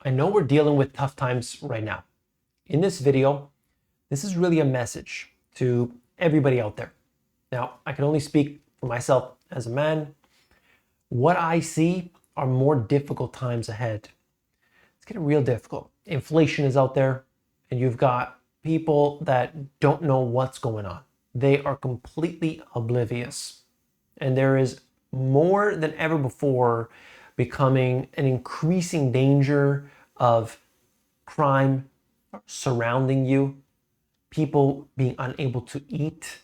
I know we're dealing with tough times right now. In this video, this is really a message to everybody out there. Now, I can only speak for myself as a man. What I see are more difficult times ahead. It's getting real difficult. Inflation is out there, and you've got people that don't know what's going on. They are completely oblivious. And there is more than ever before becoming an increasing danger of crime surrounding you, people being unable to eat,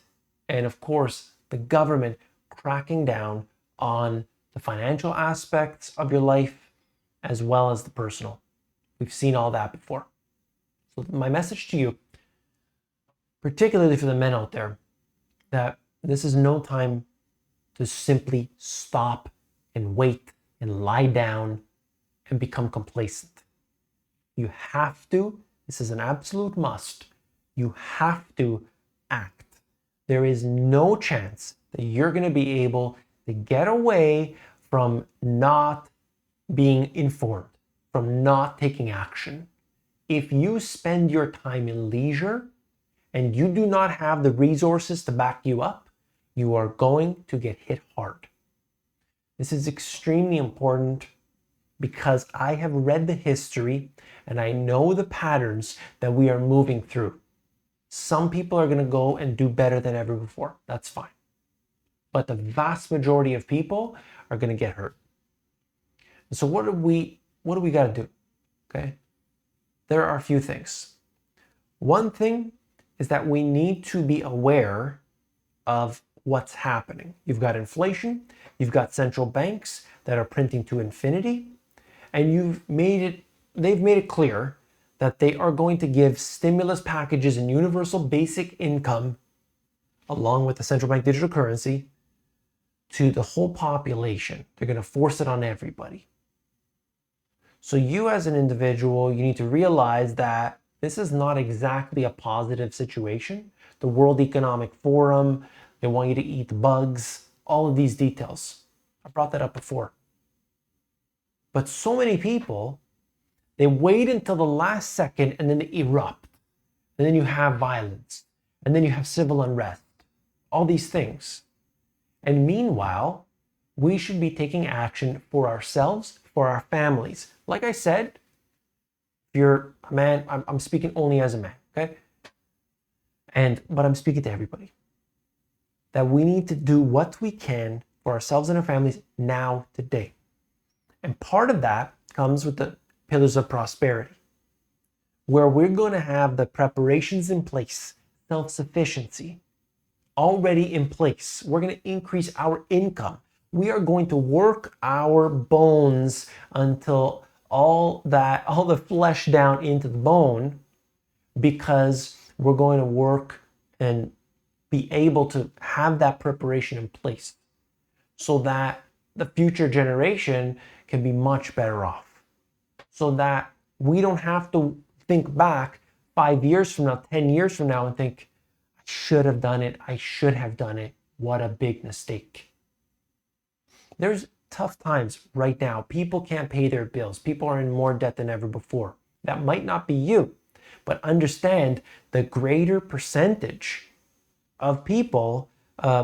and of course, the government cracking down on the financial aspects of your life as well as the personal. We've seen all that before. So my message to you, particularly for the men out there, that this is no time to simply stop and wait and lie down and become complacent. You have to, this is an absolute must, you have to act. There is no chance that you're going to be able to get away from not being informed, from not taking action. If you spend your time in leisure and you do not have the resources to back you up, you are going to get hit hard. This is extremely important because I have read the history and I know the patterns that we are moving through. Some people are going to go and do better than ever before. That's fine. But the vast majority of people are going to get hurt. And so what do we got to do? Okay? There are a few things. One thing is that we need to be aware of what's happening. You've got inflation, you've got central banks that are printing to infinity, and they've made it clear that they are going to give stimulus packages and universal basic income along with the central bank digital currency to the whole population. They're going to force it on everybody. So you as an individual, you need to realize that this is not exactly a positive situation. The World Economic Forum, they want you to eat bugs, all of these details. I brought that up before. But so many people, they wait until the last second and then they erupt. And then you have violence. And then you have civil unrest. All these things. And meanwhile, we should be taking action for ourselves, for our families. Like I said, if you're a man, I'm speaking only as a man, okay? But I'm speaking to everybody. That we need to do what we can for ourselves and our families now, today. And part of that comes with the pillars of prosperity, where we're going to have the preparations in place, self-sufficiency already in place. We're going to increase our income. We are going to work our bones until all the flesh down into the bone, because we're going to work and be able to have that preparation in place so that the future generation can be much better off, so that we don't have to think back 5 years from now, 10 years from now and think, I should have done it. I should have done it. What a big mistake. There's tough times right now. People can't pay their bills. People are in more debt than ever before. That might not be you, but understand the greater percentage of people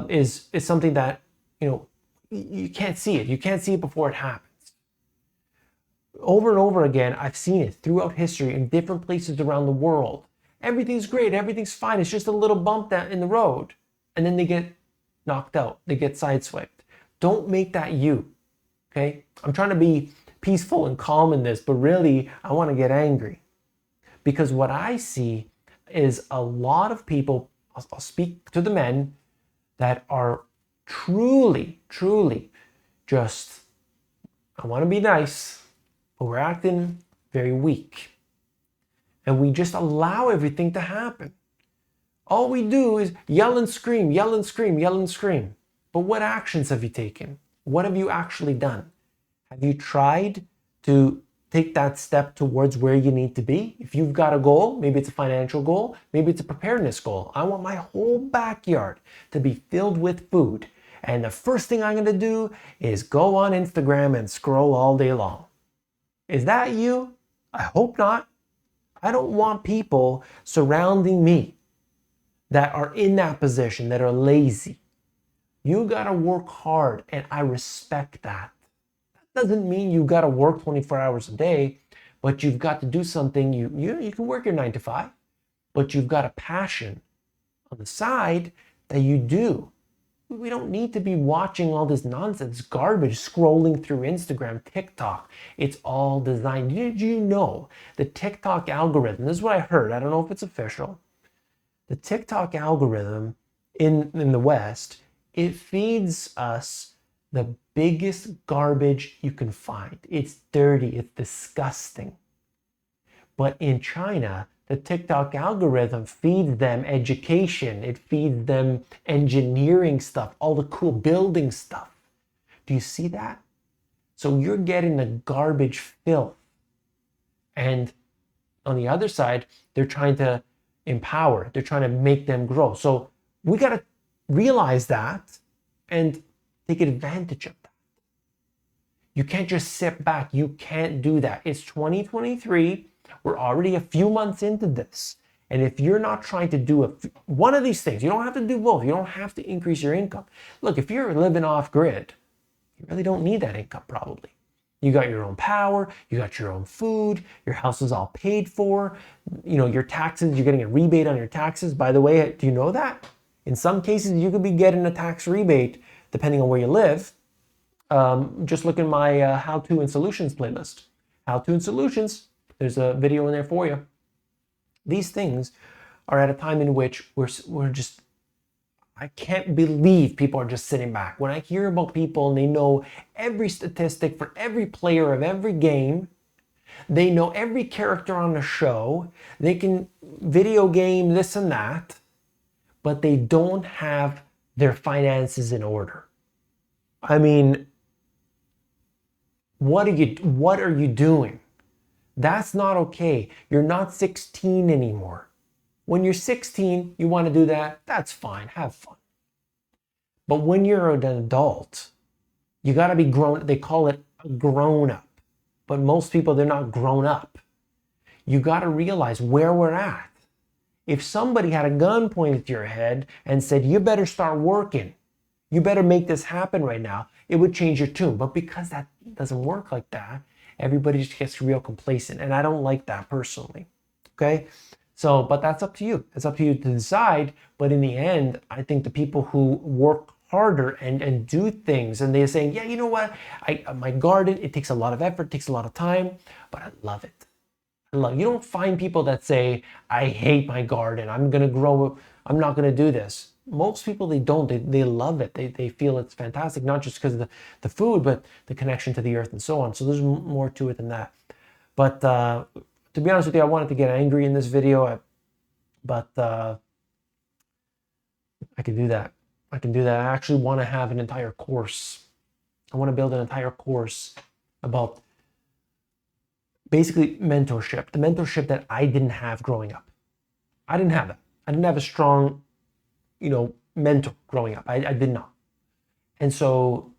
is something that, you can't see it. You can't see it before it happens. Over and over again, I've seen it throughout history in different places around the world. Everything's great. Everything's fine. It's just a little bump that in the road. And then they get knocked out. They get sideswiped. Don't make that you, okay? I'm trying to be peaceful and calm in this, but really, I want to get angry. Because what I see is a lot of people, I'll speak to the men, that are truly just, I want to be nice, but we're acting very weak. And we just allow everything to happen. All we do is yell and scream, yell and scream, yell and scream. But what actions have you taken? What have you actually done? Have you tried to take that step towards where you need to be? If you've got a goal, maybe it's a financial goal, maybe it's a preparedness goal. I want my whole backyard to be filled with food. And the first thing I'm going to do is go on Instagram and scroll all day long. Is that you? I hope not. I don't want people surrounding me that are in that position, that are lazy. You got to work hard, and I respect that. That doesn't mean you got to work 24 hours a day, but you've got to do something. You can work your 9 to 5, but you've got a passion on the side that you do. We don't need to be watching all this nonsense, garbage, scrolling through Instagram, TikTok. It's all designed. Did you know the TikTok algorithm? This is what I heard. I don't know if it's official. The TikTok algorithm in the West, it feeds us the biggest garbage you can find. It's dirty, it's disgusting. But in China, the TikTok algorithm feeds them education. It feeds them engineering stuff, all the cool building stuff. Do you see that? So you're getting the garbage filth. And on the other side, they're trying to empower. They're trying to make them grow. So we got to realize that and take advantage of that. You can't just sit back. You can't do that. It's 2023. We're already a few months into this. And if you're not trying to do one of these things, you don't have to do both. You don't have to increase your income. Look, if you're living off grid, you really don't need that income probably. You got your own power, you got your own food, your house is all paid for, your taxes, you're getting a rebate on your taxes. By the way, do you know that? In some cases, you could be getting a tax rebate depending on where you live. Just look in my how-to and solutions playlist. How-to and solutions, there's a video in there for you. These things are at a time in which we're just, I can't believe people are just sitting back. When I hear about people and they know every statistic for every player of every game, they know every character on the show, they can video game this and that, but they don't have their finances in order. I mean, what are you doing? That's not okay. You're not 16 anymore. When you're 16, you want to do that, that's fine, have fun. But when you're an adult, you got to be grown. They call it a grown up. But most people, they're not grown up. You got to realize where we're at. If somebody had a gun pointed to your head and said, you better start working, you better make this happen right now, it would change your tune. But because that doesn't work like that, everybody just gets real complacent. And I don't like that personally. Okay? So, but that's up to you. It's up to you to decide. But in the end, I think the people who work harder and do things, and they're saying, yeah, you know what? My garden, it takes a lot of effort, takes a lot of time, but I love it. You don't find people that say, I hate my garden. I'm not going to do this. Most people, they don't. They love it. They feel it's fantastic, not just because of the food, but the connection to the earth and so on. So there's more to it than that. But to be honest with you, I wanted to get angry in this video, but I can do that. I can do that. I actually want to have an entire course. I want to build an entire course about basically mentorship, the mentorship that I didn't have growing up. I didn't have that. I didn't have a strong, mentor growing up. I did not. And so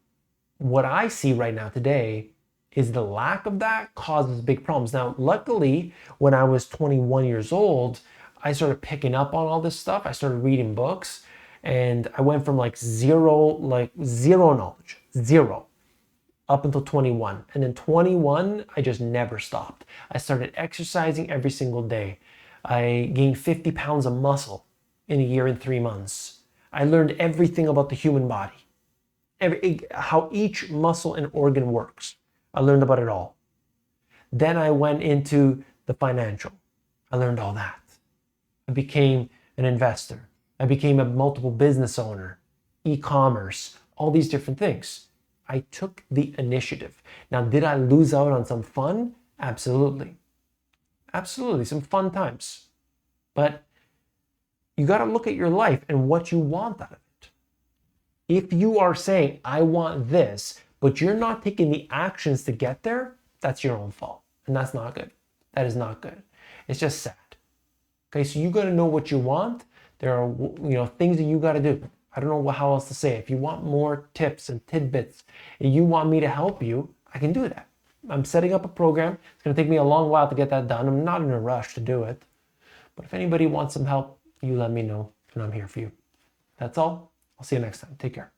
what I see right now today is the lack of that causes big problems. Now, luckily, when I was 21 years old, I started picking up on all this stuff. I started reading books, and I went from zero knowledge, zero, up until 21. And then 21, I just never stopped. I started exercising every single day. I gained 50 pounds of muscle in a year and 3 months. I learned everything about the human body, how each muscle and organ works. I learned about it all. Then I went into the financial. I learned all that. I became an investor. I became a multiple business owner, e-commerce, all these different things. I took the initiative. Now, did I lose out on some fun? Absolutely. Absolutely, some fun times. But you got to look at your life and what you want out of it. If you are saying, I want this, but you're not taking the actions to get there, that's your own fault. And that's not good. That is not good. It's just sad. Okay, so you got to know what you want. There are, things that you got to do. I don't know how else to say it. If you want more tips and tidbits and you want me to help you, I can do that. I'm setting up a program. It's going to take me a long while to get that done. I'm not in a rush to do it. But if anybody wants some help, you let me know, and I'm here for you. That's all. I'll see you next time. Take care.